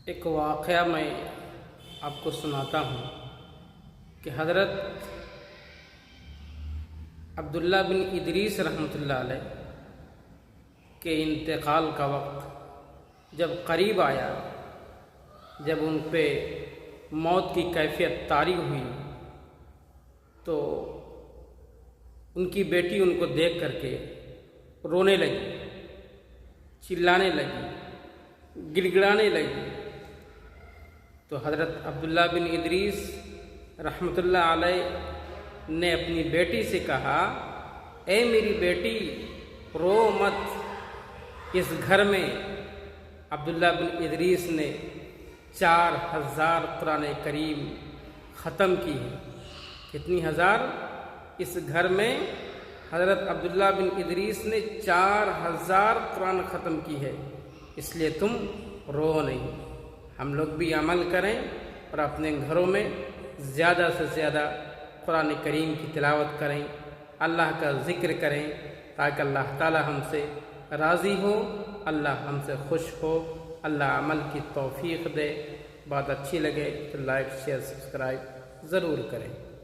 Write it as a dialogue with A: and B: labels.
A: ایک واقعہ میں آپ کو سناتا ہوں کہ حضرت عبداللہ بن ادریس رحمۃ اللہ علیہ کے انتقال کا وقت جب قریب آیا، جب ان پہ موت کی کیفیت طاری ہوئی تو ان کی بیٹی ان کو دیکھ کر کے رونے لگی، چلانے لگی، گڑگڑانے لگی۔ تو حضرت عبداللہ بن ادریس رحمۃ اللہ علیہ نے اپنی بیٹی سے کہا، اے میری بیٹی رو مت۔ اس گھر میں عبداللہ بن ادریس نے 4000 قرآن کریم ختم کی ہے۔ کتنی ہزار؟ اس گھر میں حضرت عبداللہ بن ادریس نے 4000 قرآن ختم کی ہے، اس لیے تم رو نہیں۔ ہم لوگ بھی عمل کریں اور اپنے گھروں میں زیادہ سے زیادہ قرآن کریم کی تلاوت کریں، اللہ کا ذکر کریں، تاکہ اللہ تعالی ہم سے راضی ہو، اللہ ہم سے خوش ہو، اللہ عمل کی توفیق دے۔ بات اچھی لگے تو لائک، شیئر، سبسکرائب ضرور کریں۔